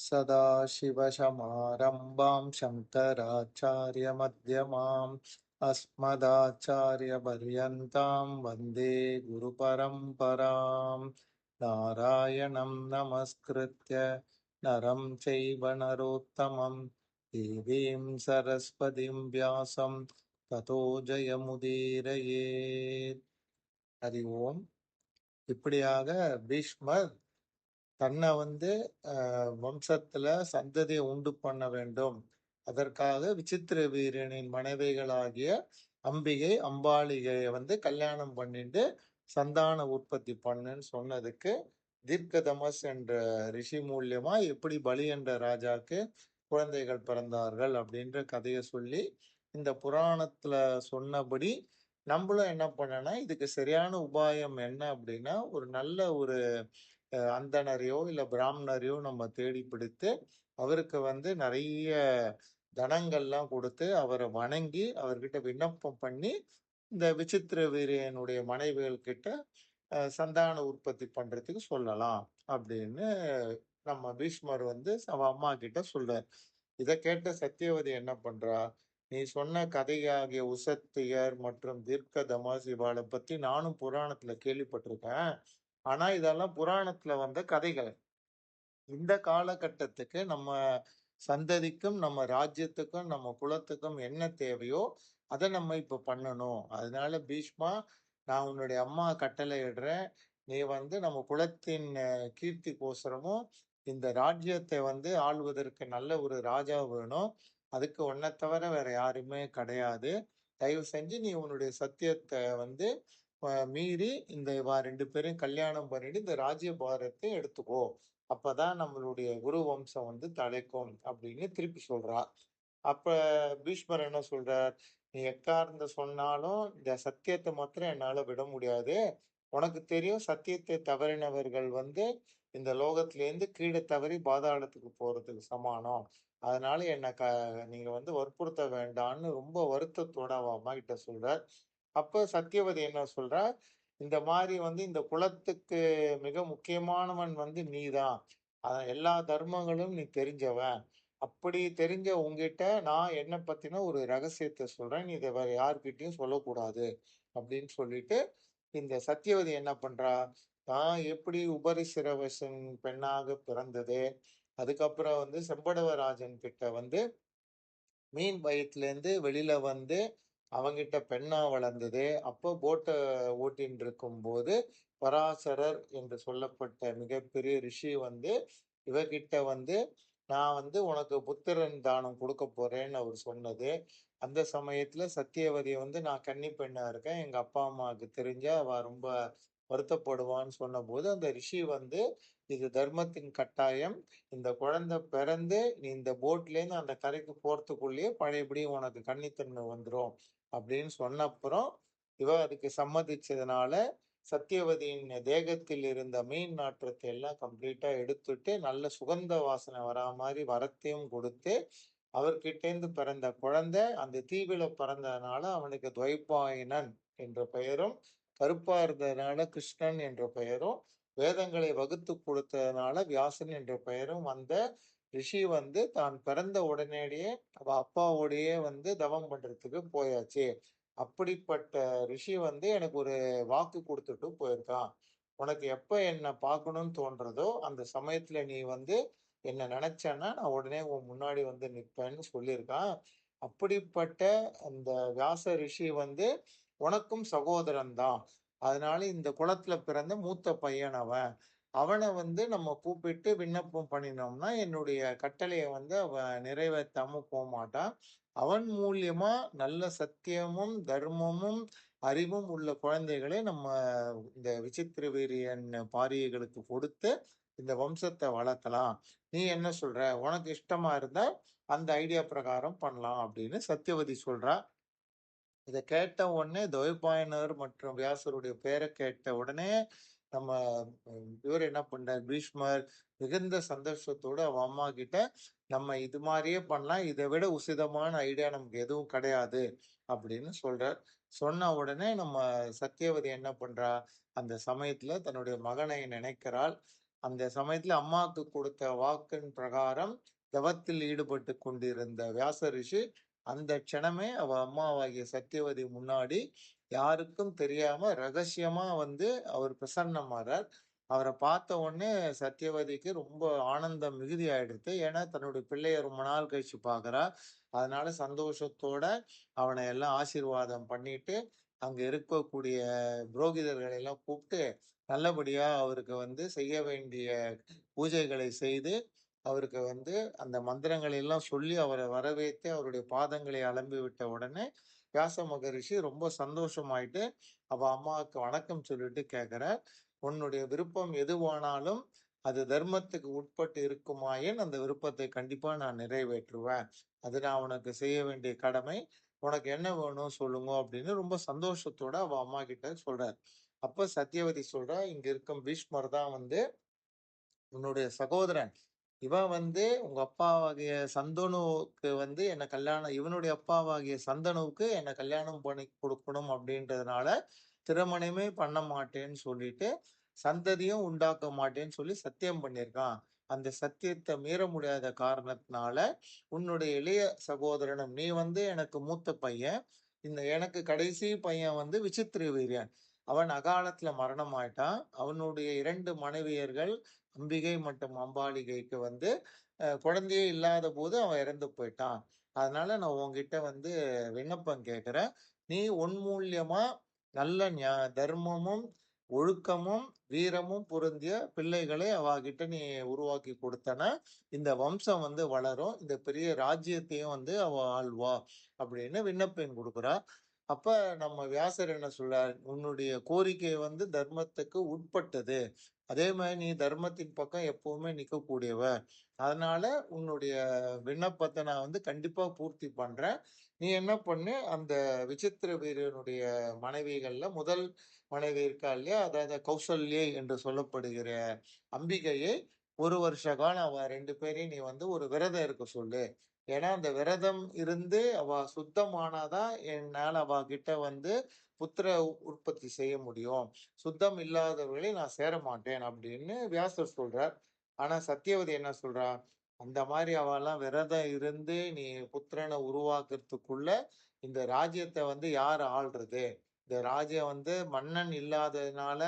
सदाशिवसमारम्भां शङ्कराचार्यमध्यमाम् अस्मदाचार्यपर्यन्तां वन्दे गुरुपरम्पराम्। नारायणं नमस्कृत्य नरं चैव नरोत्तमं देवीं सरस्वतीं व्यासं ततो जयमुदीरयेत्. हरि ஓம். இப்படியாக பீஷ்மர் தன்னை வம்சத்துல சந்ததியை உண்டு பண்ண வேண்டும். அதற்காக விசித்திர வீரனின் மனைவிகளாகிய அம்பிகை அம்பாளிகையை கல்யாணம் பண்ணிட்டு சந்தான உற்பத்தி பண்ணுன்னு சொன்னதுக்கு தீர்க்கதமஸ் என்ற ரிஷி மூலியமா எப்படி பலி என்ற ராஜாக்கு குழந்தைகள் பிறந்தார்கள் அப்படின்ற கதையை சொல்லி இந்த புராணத்துல சொன்னபடி நம்மளும் என்ன பண்ணனா இதுக்கு சரியான உபாயம் என்ன அப்படின்னா ஒரு நல்ல ஒரு அந்தணரையோ இல்ல பிராமணரையோ நம்ம தேடி பிடித்து அவருக்கு நிறைய தனங்கள்லாம் கொடுத்து அவரை வணங்கி அவர்கிட்ட விண்ணப்பம் பண்ணி இந்த விசித்திர வீரியனுடைய மனைவிகள் கிட்ட சந்தான உற்பத்தி பண்றதுக்கு சொல்லலாம் அப்படின்னு நம்ம பீஷ்மர் அவ அம்மா கிட்ட சொல்றார். இதை கேட்ட சத்தியவதி என்ன பண்றா, நீ சொன்ன கதையாகிய உசத்தியர் மற்றும் தீர்க்க தமாசிவாளை பத்தி நானும் புராணத்துல கேள்விப்பட்டிருக்கேன். ஆனா இதெல்லாம் புராணத்துல வந்த கதைகள். இந்த காலகட்டத்துக்கு நம்ம சந்ததிக்கும் நம்ம ராஜ்யத்துக்கும் நம்ம குலத்துக்கும் என்ன தேவையோ அதை நம்ம இப்ப பண்ணணும். அதனால பீஷ்மா, நான் உன்னுடைய அம்மா கட்டளை இடுறேன். நீ நம்ம குலத்தின் கீர்த்தி கோசரமும் இந்த ராஜ்யத்தை ஆள்வதற்கு நல்ல ஒரு ராஜா வேணும். அதுக்கு உன்னை தவிர வேற யாருமே கிடையாது. தயவு செஞ்சு நீ உன்னுடைய சத்தியத்தை மீறி இந்த ரெண்டு பேரையும் கல்யாணம் பண்ணிட்டு இந்த ராஜ்ய பாரத்தை எடுத்துக்கோ. அப்பதான் நம்மளுடைய குரு வம்சம் தலைக்கும் அப்படின்னு திருப்பி சொல்றா. அப்ப பீஷ்மர் என்ன சொல்றார், நீ எக்கார்ந்து சொன்னாலும் இந்த சத்தியத்தை மாத்திரம் என்னால விட முடியாது. உனக்கு தெரியும் சத்தியத்தை தவறினவர்கள் இந்த லோகத்திலேருந்து கீழே தவறி பாதாளத்துக்கு போறதுக்கு சமானம். அதனால என்னை நீங்க வற்புறுத்த வேண்டாம்னு ரொம்ப வருத்தத்தோட அவ அம்மா கிட்ட சொல்றார். அப்ப சத்தியவதி என்ன சொல்றா, இந்த மாதிரி இந்த குலத்துக்கு மிக முக்கியமானவன் நீதான். எல்லா தர்மங்களும் நீ தெரிஞ்சவன். அப்படி தெரிஞ்ச உங்ககிட்ட நான் என்ன பத்தின ஒரு ரகசியத்தை சொல்றேன். நீ இதை வேற யார்கிட்டயும் சொல்லக்கூடாது அப்படின்னு சொல்லிட்டு இந்த சத்தியவதி என்ன பண்றா, தான் எப்படி உபரிசிரவசன் பெண்ணாக பிறந்தது, அதுக்கப்புறம் செம்படவராஜன் கிட்ட மீன் வயிற்றுல இருந்து வெளியில அவங்கிட்ட பெண்ணா வளர்ந்தது. அப்போ போட்டை ஓட்டின்னு இருக்கும் போது பராசரர் என்று சொல்லப்பட்ட மிகப்பெரிய ரிஷி இவகிட்ட நான் உனக்கு புத்திரன் தானம் கொடுக்க போறேன்னு அவர் சொன்னது. அந்த சமயத்துல சத்தியவதி நான் கன்னி பெண்ணா இருக்கேன், எங்க அப்பா அம்மாவுக்கு தெரிஞ்சா அவ ரொம்ப வருத்தப்படுவான்னு சொன்னபோது அந்த ரிஷி இது தர்மத்தின் கட்டாயம், இந்த குழந்தை பிறந்து நீ இந்த போட்ல இருந்து அந்த கரைக்கு போறதுக்குள்ளேயே பழையபடி உனக்கு கன்னித்தன்மை வந்துடும் அப்படின்னு சொன்னப்புறம் இவ அதுக்கு சம்மதிச்சதுனால சத்தியவதியின் தேகத்தில் இருந்த மீன் நாற்றத்தை எல்லாம் கம்ப்ளீட்டா எடுத்துட்டு நல்ல சுகந்த வாசனை வரா மாதிரி வரத்தையும் கொடுத்து அவர்கிட்டேந்து பிறந்த குழந்தை அந்த தீவில பிறந்ததுனால அவனுக்கு துவைபாயனன் என்ற பெயரும், கருப்பா இருந்ததுனால கிருஷ்ணன் என்ற பெயரும், வேதங்களை வகுத்து கொடுத்ததுனால வியாசன் என்ற பெயரும் வந்த ரிஷி தான் பிறந்த உடனேயே அவ அப்பாவோடையே தவம் பண்றதுக்கு போயாச்சு. அப்படிப்பட்ட ரிஷி எனக்கு ஒரு வாக்கு கொடுத்துட்டு போயிருக்கான். உனக்கு எப்ப என்ன பார்க்கணும்னு தோன்றதோ அந்த சமயத்துல நீ என்ன நினைச்சேன்னா நான் உடனே உன் முன்னாடி நிற்பேன்னு சொல்லியிருக்கான். அப்படிப்பட்ட அந்த வியாச ரிஷி உனக்கும் சகோதரன் தான். அதனால இந்த குலத்துல பிறந்த மூத்த பையன் அவன். அவனை நம்ம கூப்பிட்டு விண்ணப்பம் பண்ணினோம்னா என்னுடைய கட்டளையை அவன் நிறைவேற்றாம போக மாட்டான். அவன் மூலியமா நல்ல சத்தியமும் தர்மமும் அறிவும் உள்ள குழந்தைகளை நம்ம இந்த விசித்திர வீரியன் பாரியர்களுக்கு கொடுத்து இந்த வம்சத்தை வளர்க்கலாம். நீ என்ன சொல்ற, உனக்கு இஷ்டமா இருந்தா அந்த ஐடியா பிரகாரம் பண்ணலாம் அப்படின்னு சத்தியவதி சொல்றா. இதை கேட்ட உடனே துவைபாயனர் மற்றும் வியாசருடைய பெயரை கேட்ட உடனே நம்ம இவர் என்ன பண்றார், பீஷ்மர் மிகுந்த சந்தோஷத்தோடு அவன் அம்மா கிட்ட நம்ம இது மாதிரியே பண்ணலாம், இதை விட உசிதமான ஐடியா நமக்கு எதுவும் கிடையாது அப்படின்னு சொல்றார். சொன்ன உடனே நம்ம சத்தியவதி என்ன பண்றா, அந்த சமயத்துல தன்னுடைய மகனை நினைக்கிறாள். அந்த சமயத்துல அம்மாவுக்கு கொடுத்த வாக்கின் பிரகாரம் தவத்தில் ஈடுபட்டு கொண்டிருந்த வியாச ரிஷி அந்த க்ஷணமே அவ அம்மாவாகிய சத்தியவதி முன்னாடி யாருக்கும் தெரியாம ரகசியமா வந்து அவர் பிரசன்னமாறார். அவரை பார்த்த உடனே சத்தியவதிக்கு ரொம்ப ஆனந்தம் மிகுதி ஆயிடுது. ஏன்னா தன்னுடைய பிள்ளைய ரொம்ப நாள் கழிச்சு பார்க்கறா. அதனால சந்தோஷத்தோட அவனை எல்லாம் ஆசீர்வாதம் பண்ணிட்டு அங்க இருக்கக்கூடிய புரோகிதர்களை எல்லாம் கூப்பிட்டு நல்லபடியா அவருக்கு வந்து செய்ய வேண்டிய பூஜைகளை செய்து அவருக்கு வந்து அந்த மந்திரங்களை எல்லாம் சொல்லி அவரை வரவேற்று அவருடைய பாதங்களை அலம்பி விட்ட உடனே வியாச மகரிஷி ரொம்ப சந்தோஷமாயிட்டு அவ அம்மாவுக்கு வணக்கம் சொல்லிட்டு கேட்கிறார். உன்னுடைய விருப்பம் எதுவானாலும் அது தர்மத்துக்கு உட்பட்டு இருக்குமாயின் அந்த விருப்பத்தை கண்டிப்பா நான் நிறைவேற்றுவேன். அது நான் உனக்கு செய்ய வேண்டிய கடமை. உனக்கு என்ன வேணும் சொல்லுங்க அப்படின்னு ரொம்ப சந்தோஷத்தோட அவ அம்மா கிட்ட சொல்றார். அப்ப சத்தியவதி சொல்றா, இங்க இருக்கும் பீஷ்மர் தான் வந்து உன்னுடைய சகோதரன். இவன் வந்து உங்க அப்பாவாகிய சந்தனுவுக்கு வந்து என்ன கல்யாணம் இவனுடைய அப்பாவாகிய சந்தனுவுக்கு என்ன கல்யாணம் பண்ணி கொடுக்கணும் அப்படின்றதுனால திருமணமே பண்ண மாட்டேன்னு சொல்லிட்டு சந்ததியும் உண்டாக்க மாட்டேன்னு சொல்லி சத்தியம் பண்ணியிருக்கான். அந்த சத்தியத்தை மீற முடியாத காரணத்தினால உன்னுடைய இளைய சகோதரனும் நீ வந்து எனக்கு மூத்த பையன். இந்த எனக்கு கடைசி பையன் வந்து விசித்திர வீரியன். அவன் அகாலத்துல மரணம் ஆயிட்டான். அவனுடைய 2 மனைவியர்கள் அம்பிகை மற்றும் அம்பாலிகைக்கு வந்து குழந்தையே இல்லாத போது அவன் இறந்து போயிட்டான். அதனால நான் உன்கிட்ட வந்து விண்ணப்பம் கேட்கிறேன். நீ உன் மூலியமா நல்ல தர்மமும் ஒழுக்கமும் வீரமும் பொருந்திய பிள்ளைகளை அவகிட்ட நீ உருவாக்கி கொடுத்தனா இந்த வம்சம் வந்து வளரும். இந்த பெரிய ராஜ்யத்தையும் வந்து அவ ஆள்வா அப்படின்னு விண்ணப்பம் கொடுக்குறா. அப்ப நம்ம வியாசர் என்ன சொல்றார், உன்னுடைய கோரிக்கை வந்து தர்மத்துக்கு உட்பட்டது. அதே மாதிரி நீ தர்மத்தின் பக்கம் எப்பவுமே நிற்கக்கூடியவ. அதனால உன்னுடைய விண்ணப்பத்தை நான் வந்து கண்டிப்பா பூர்த்தி பண்றேன். நீ என்ன பண்ணு, அந்த விசித்திர வீரனுடைய மனைவிகள்ல முதல் மனைவி இருக்கா இல்லையா, அதாவது கௌசல்யை என்று சொல்லப்படுகிற அம்பிகையை 1 வருஷ காலம் அவ 2 பேரையும் நீ வந்து ஒரு விரதம் இருக்க சொல்லு. ஏன்னா அந்த விரதம் இருந்து அவ சுத்தமானாதான் என்னால அவ கிட்ட வந்து புத்திர உற்பத்தி செய்ய முடியும். சுத்தம் இல்லாதவர்களை நான் சேர மாட்டேன் அப்படின்னு வியாசர் சொல்றார். ஆனா சத்தியவதி என்ன சொல்றா, அந்த மாதிரி அவெல்லாம் விரதம் இருந்து நீ புத்திரனை உருவாக்குறதுக்குள்ள இந்த ராஜ்யத்தை வந்து யார் ஆள்றது? இந்த ராஜ்யம் வந்து மன்னன் இல்லாததுனால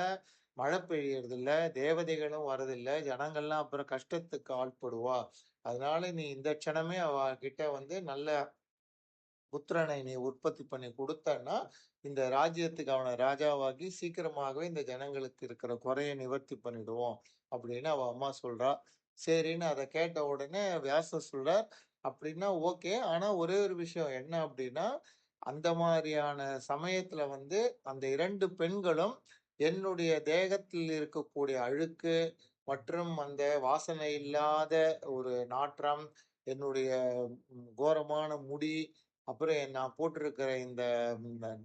மழை பெய்யறது இல்ல, தேவதைகளும் வரதில்ல, ஜனங்கள்லாம் அப்புறம் கஷ்டத்துக்கு ஆட்படுவா. அதனால நீ இந்த க்ஷணமே அவ கிட்ட வந்து நல்ல புத்திரனை நீ உற்பத்தி பண்ணி கொடுத்தன்னா, இந்த ராஜ்யத்துக்கு அவன ராஜாவாக்கி சீக்கிரமாகவே இந்த ஜனங்களுக்கு இருக்கிற குறைய நிவர்த்தி பண்ணிடுவோம். அப்படின்னு அவ அம்மா சொல்றா. சரின்னு அத கேட்ட உடனே வியாசர் சொல்றார், அப்படின்னா ஓகே. ஆனா ஒரே ஒரு விஷயம் என்ன அப்படின்னா, அந்த மாதிரியான சமயத்துல வந்து அந்த 2 பெண்களும் என்னுடைய தேகத்தில் இருக்கக்கூடிய அழுக்கு மற்றும் அந்த வாசனை இல்லாத ஒரு நாற்றம், என்னுடைய கோரமான முடி, அப்புறம் நான் போட்டிருக்கிற இந்த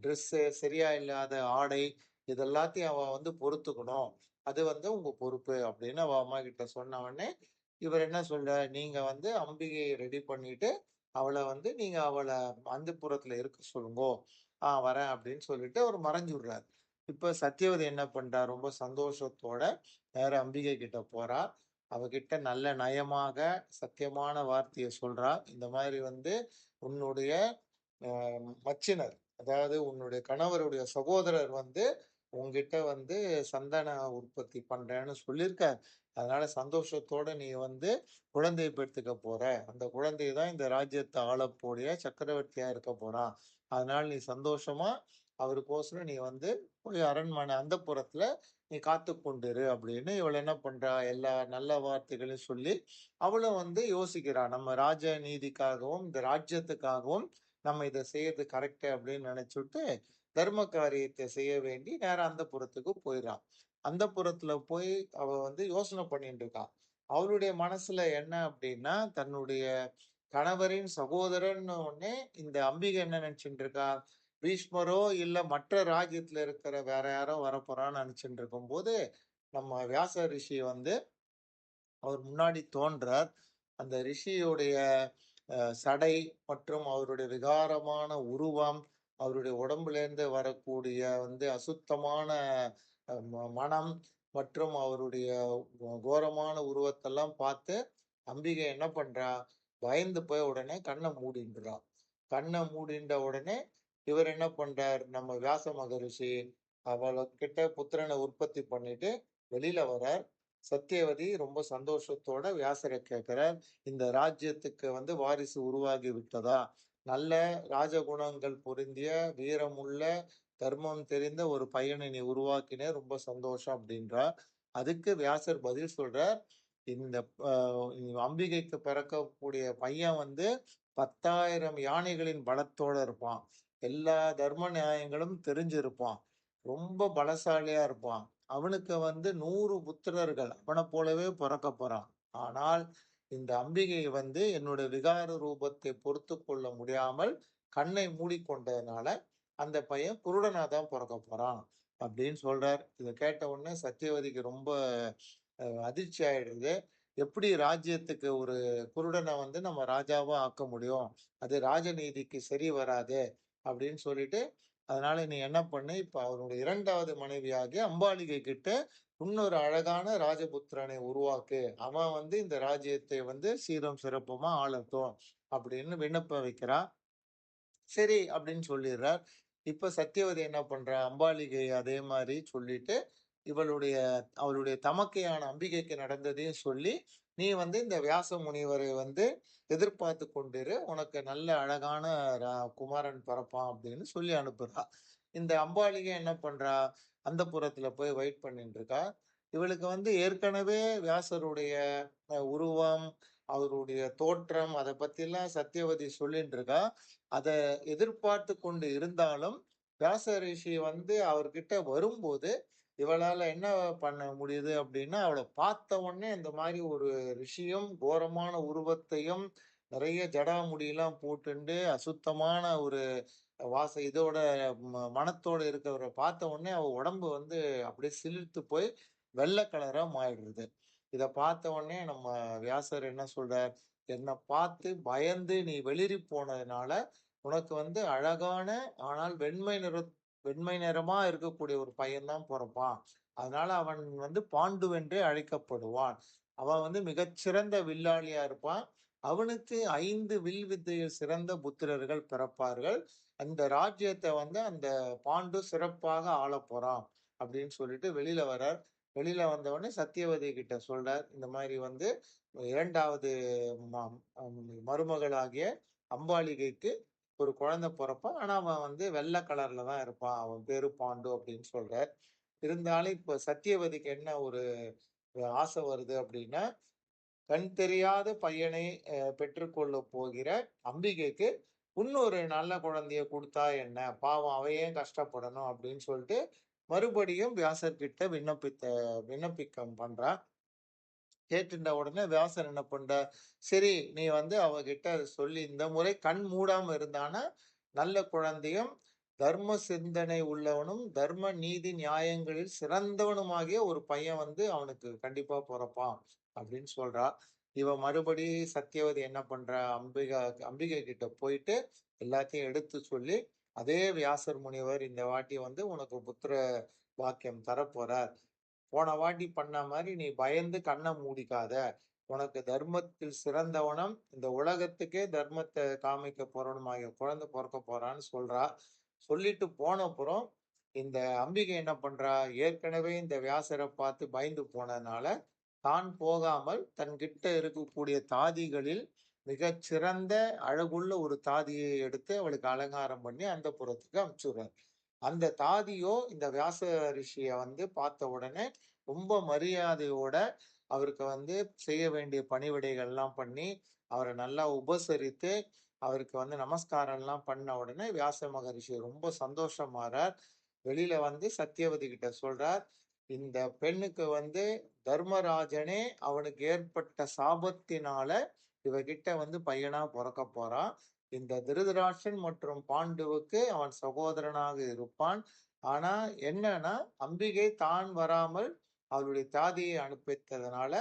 ட்ரெஸ்ஸு சரியா இல்லாத ஆடை, இது எல்லாத்தையும் அவ வந்து பொறுத்துக்கணும். அது வந்து உங்க பொறுப்பு அப்படின்னு அவ அம்மா கிட்ட சொன்ன உடனே, இவர் என்ன சொல்றார், நீங்க வந்து அம்பிகையை ரெடி பண்ணிட்டு, அவள வந்து நீங்க அவள அந்தப்புரத்துல இருக்க சொல்லுங்கோ. வரேன் அப்படின்னு சொல்லிட்டு அவர் மறைஞ்சுடுறார். இப்ப சத்தியவதி என்ன பண்றா, ரொம்ப சந்தோஷத்தோட நேரா அம்பிகை கிட்ட போறா. அவகிட்ட நல்ல நயமாக சத்தியமான வார்த்தைய சொல்றா. இந்த மாதிரி வந்து உன்னுடைய அ மச்சினர், அதாவது உன்னுடைய கணவருடைய சகோதரர் வந்து உன்கிட்ட வந்து சந்தன உற்பத்தி பண்றேன்னு சொல்லியிருக்கார். அதனால சந்தோஷத்தோட நீ வந்து குழந்தை பெத்துக்க போற. அந்த குழந்தை தான் இந்த ராஜ்யத்த ஆளக்கூடிய சக்கரவர்த்தியா இருக்க போறான். அதனால நீ சந்தோஷமா அவருக்கோசரம் நீ வந்து போய் அரண்மனை அந்தப்புரத்துல நீ காத்து கொண்டிரு அப்படின்னு இவள் என்ன பண்றா, எல்லா நல்ல வார்த்தைகளையும் சொல்லி அவளும் வந்து யோசிக்கிறா. நம்ம ராஜ நீதிக்காகவும், இந்த ராஜ்யத்துக்காகவும் நம்ம இத செய்யறது கரெக்ட் அப்படின்னு நினைச்சுட்டு, தர்ம காரியத்தை செய்ய வேண்டி நேரா அந்தப்புரத்துக்கு போயிடுறா. அந்தப்புரத்துல போய் அவ வந்து யோசனை பண்ணிட்டு இருக்கா. அவளுடைய மனசுல என்ன அப்படின்னா, தன்னுடைய கணவரின் சகோதரன்னு உடனே இந்த அம்பிகை என்ன நினைச்சுட்டு இருக்கா, பீஷ்மரோ இல்ல மற்ற ராஜ்யத்துல இருக்கிற வேற யாரோ வரப்போறான்னு நினைச்சுட்டு இருக்கும்போது, நம்ம வியாச ரிஷி வந்து அவர் முன்னாடி தோன்றார். அந்த ரிஷியுடைய சடை மற்றும் அவருடைய விகாரமான உருவம், அவருடைய உடம்புலேருந்து வரக்கூடிய வந்து அசுத்தமான மனம், மற்றும் அவருடைய கோரமான உருவத்தெல்லாம் பார்த்து அம்பிகை என்ன பண்றா? பயந்து போய் உடனே கண்ண மூடின்றா. கண்ண மூடின்ற உடனே இவர் என்ன பண்றார்? நம்ம வியாச மகரிஷி அவளுக்கிட்ட புத்திரனை உற்பத்தி பண்ணிட்டு வெளியில வரார். சத்தியவதி ரொம்ப சந்தோஷத்தோட வியாசரை கேட்கிறார். இந்த ராஜ்யத்துக்கு வாரிசு உருவாகி விட்டதா? நல்ல ராஜகுணங்கள் பொருந்திய வீரமுள்ள தர்மம் தெரிந்த ஒரு பையனை நீ உருவாக்கினே, ரொம்ப சந்தோஷம் அப்படின்றா. அதுக்கு வியாசர் பதில் சொல்றார். இந்த அம்பிகைக்கு பிறக்கக்கூடிய பையன் 10,000 யானைகளின் பலத்தோட இருப்பான். எல்லா தர்ம நியாயங்களும் தெரிஞ்சிருப்பான். ரொம்ப பலசாலியா இருப்பான். அவனுக்கு 100 புத்திரர்கள் அவனைப் போலவே பிறக்க போறான். ஆனால் இந்த அம்பிகை என்னுடைய விகார ரூபத்தை பொறுத்துக் கொள்ள முடியாமல் கண்ணை மூடிக்கொண்டதுனால அந்த பையன் குருடனா தான் பொறக்க போறான் அப்படின்னு சொல்றார். இத கேட்ட உடனே சத்தியவதிக்கு ரொம்ப அதிர்ச்சி ஆயிடுது. எப்படி ராஜ்யத்துக்கு ஒரு குருடனை நம்ம ராஜாவா ஆக்க முடியும்? அது ராஜநீதிக்கு சரி வராது அப்படின்னு சொல்லிட்டு, அதனால நீ என்ன பண்ணு, இப்ப அவருடைய 2வது மனைவியாகிய அம்பாலிகை கிட்ட இன்னொரு அழகான ராஜபுத்திரனை உருவாக்கு. அவன் இந்த ராஜ்யத்தை சீரும் சிறப்புமா ஆளட்டும் அப்படின்னு விண்ணப்பம் வைக்கிறா. சரி அப்படின்னு சொல்லிடுறார். இப்ப சத்தியவதி என்ன பண்றா? அம்பாலிகை அதே மாரி சொல்லிட்டு, அவளுடைய தமக்கையான அம்பிகைக்கு நடந்ததையும் சொல்லி, "நீ இந்த வியாச முனிவரை எதிர்பார்த்து கொண்டிரு. உனக்கு நல்ல அழகான குமாரன் பிறப்பான்" அப்படின்னு சொல்லி அனுப்புறா. இந்த அம்பாலிகை என்ன பண்றா? அந்தப்புரத்துல போய் வெயிட் பண்ணிட்டு இருக்கா. இவளுக்கு ஏற்கனவே வியாசருடைய உருவம், அவருடைய தோற்றம் அத பத்திலாம் சத்தியவதி சொல்லிட்டு இருக்கா. அத எதிர்பார்த்து கொண்டு இருந்தாலும், வியாச ரிஷி அவர்கிட்ட வரும்போது, இவளால என்ன பண்ண முடியுது அப்படின்னா, அவள பார்த்த உடனே இந்த மாரி ஒரு ரிஷியும், கோரமான உருவத்தையும், நிறைய ஜடாமுடியெல்லாம் போட்டுண்டு, அசுத்தமான ஒரு இதோட மனத்தோட இருக்கிறவர பார்த்த உடனே அவ உடம்பு அப்படியே சிலிர்த்து போய் வெள்ள கலரா மாறிடுது. இத பார்த்த உடனே நம்ம வியாசர் என்ன சொல்றார்? "என்ன பார்த்து பயந்து நீ வெளிரி போனதுனால, உனக்கு அழகான ஆனால் வெண்மை நிறமா இருக்கக்கூடிய ஒரு பையன் தான் பொறப்பான். அதனால அவன் பாண்டுவென்றே அழைக்கப்படுவான். அவன் மிகச்சிறந்த வில்லாளியா இருப்பான். அவனுக்கு 5 வில் வித்தையில் சிறந்த புத்திரர்கள் பிறப்பார்கள். அந்த ராஜ்யத்த அந்த பாண்டு சிறப்பாக ஆளப் போறான்." அப்படின்னு சொல்லிட்டு வெளியில வரார். வெளியில வந்த உடனே சத்தியவதி கிட்ட சொல்றார். இந்த மாரி 2வது மருமகளாகிய அம்பாலிகைக்கு ஒரு குழந்தை பொறப்பான். ஆனா அவன் வெள்ள கலர்ல தான் இருப்பான். அவன் பேரு பாண்டு அப்படின்னு சொல்றார். இருந்தாலும் இப்ப சத்தியவதிக்கு என்ன ஒரு ஆசை வருது அப்படின்னா, கண் தெரியாத பையனை பெற்றுக்கொள்ளப் போகிற அம்பிகைக்கு இன்னொரு நல்ல குழந்தைய குடுத்தா என்ன? பாவம் அவ ஏன் கஷ்டப்படணும் அப்படின்னு சொல்லிட்டு மறுபடியும் வியாசர்கிட்ட விண்ணப்பிக்கம் பண்றா. கேட்டுட்ட உடனே வியாசர் என்ன பண்றார்? சரி நீ அவகிட்ட அத சொல்லி இந்த முறை கண் மூடாம இருந்தான்னா, நல்ல குழந்தையும், தர்ம சிந்தனை உள்ளவனும், தர்ம நீதி நியாயங்களில் சிறந்தவனுமாகிய ஒரு பையன் அவனுக்கு கண்டிப்பா பொறப்பான் அப்படின்னு சொல்றா. இவ மறுபடி சத்தியவதி என்ன பண்றா? அம்பிகை கிட்ட போயிட்டு எல்லாத்தையும் எடுத்து சொல்லி, அதே வியாசர் முனிவர் இந்த வாட்டி உனக்கு புத்திர பாக்கியம் தரப்போறார். போன வாட்டி பண்ண மாரி நீ பயந்து கண்ண மூடிக்காத. உனக்கு தர்மத்தில் சிறந்தவனும், இந்த உலகத்துக்கே தர்மத்த காமிக்க போறவனுமாகிய குழந்தை பொறக்க போறான்னு சொல்றா. சொல்லிட்டு போனப்புறம், இந்த அம்பிகை என்ன பண்றா? ஏற்கனவே இந்த வியாசர பார்த்து பயந்து போனதுனால, தான் போகாமல் தன்கிட்ட இருக்கக்கூடிய தாதிகளில் மிகச்சிறந்த அழகுள்ள ஒரு தாதியை எடுத்து அவளுக்கு அலங்காரம் பண்ணி அந்தப்புரத்துக்கு அனுப்பிச்சுடுறார். அந்த தாதியோ இந்த வியாச ரிஷிய பார்த்த உடனே ரொம்ப மரியாதையோட அவருக்கு செய்ய வேண்டிய பணிவிடைகள்லாம் பண்ணி, அவர நல்லா உபசரித்து, அவருக்கு நமஸ்காரம்லாம் பண்ண உடனே வியாச மகரிஷி ரொம்ப சந்தோஷமாறார். வெளியில சத்தியவதி கிட்ட சொல்றார். இந்த பெண்ணுக்கு தர்மராஜனே அவனுக்கு ஏற்பட்ட சாபத்தினால இவகிட்ட பையனா பொறக்க போறான். இந்த திருதராஷ்டிரன் மற்றும் பாண்டுவுக்கு அவன் சகோதரனாக இருப்பான். ஆனா என்னன்னா, அம்பிகை தான் வராமல் அவருடைய தாதியை அனுப்பித்ததுனால,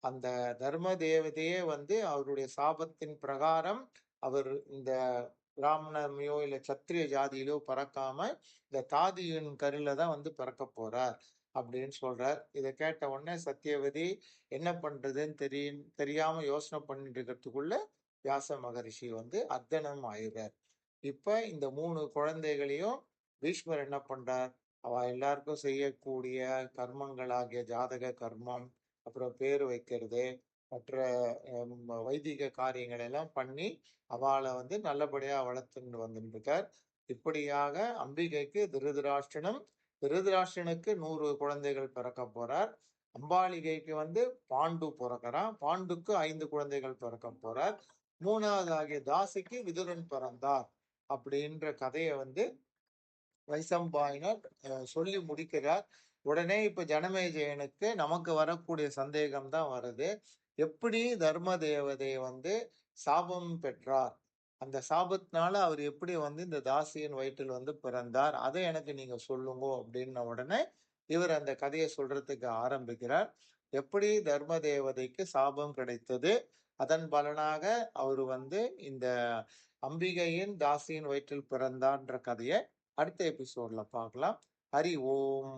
அந்த தர்ம தேவதையே அவருடைய சாபத்தின் பிரகாரம் அவர் இந்த பிராமணமையோ இல்ல சத்திரிய ஜாதியிலோ பிறக்காம இந்த தாதியின் கருல தான் பிறக்க போறார் அப்படின்னு சொல்றார். இத கேட்ட உடனே சத்தியவதி என்ன பண்றதுன்னு தெரியாம யோசனை பண்ணிட்டு இருக்கிறதுக்குள்ள வியாச மகரிஷி வந்து அர்த்தனம் ஆயிடுறார். இப்ப இந்த 3 குழந்தைகளையும் பீஷ்மர் என்ன பண்றார்? அவ எல்லாருக்கும் செய்யக்கூடிய கர்மங்களாகிய ஜாதக கர்மம், அப்புறம் பேர் வைக்கிறது, மற்ற வைதிக காரியங்கள் எல்லாம் பண்ணி அவள வந்து நல்லபடியா வளர்த்துட்டு வந்துட்டு இருக்கார். இப்படியாக அம்பிகைக்கு திருதராஷ்டிரனுக்கு 100 குழந்தைகள் பிறக்க போறார். அம்பாலிகைக்கு வந்து பாண்டு பிறக்கிறான். பாண்டுக்கு 5 குழந்தைகள் பிறக்க போறார். 3வது ஆகிய தாசிக்கு விதுரன் பிறந்தார். அப்படின்ற கதையை வந்து வைசம்பாயனர் சொல்லி முடிக்கிறார். உடனே இப்ப ஜனமேஜயனுக்கு நமக்கு வரக்கூடிய சந்தேகம் தான் வருது. எப்படி தர்ம தேவதை வந்து சாபம் பெற்றார்? அந்த சாபத்தினால அவர் எப்படி வந்து இந்த தாசியின் வயிற்றில் வந்து பிறந்தார்? அதை எனக்கு நீங்க சொல்லுங்க அப்படின்ன உடனே இவர் அந்த கதையை சொல்றதுக்கு ஆரம்பிக்கிறார். எப்படி தர்ம தேவதைக்கு சாபம் கிடைத்தது, அதன் பலனாக அவர் வந்து இந்த அம்பிகையின் தாசியின் வயிற்றில் பிறந்தார்ன்ற கதையை அடுத்த எபிசோட்ல பார்க்கலாம். ஹரி ஓம்.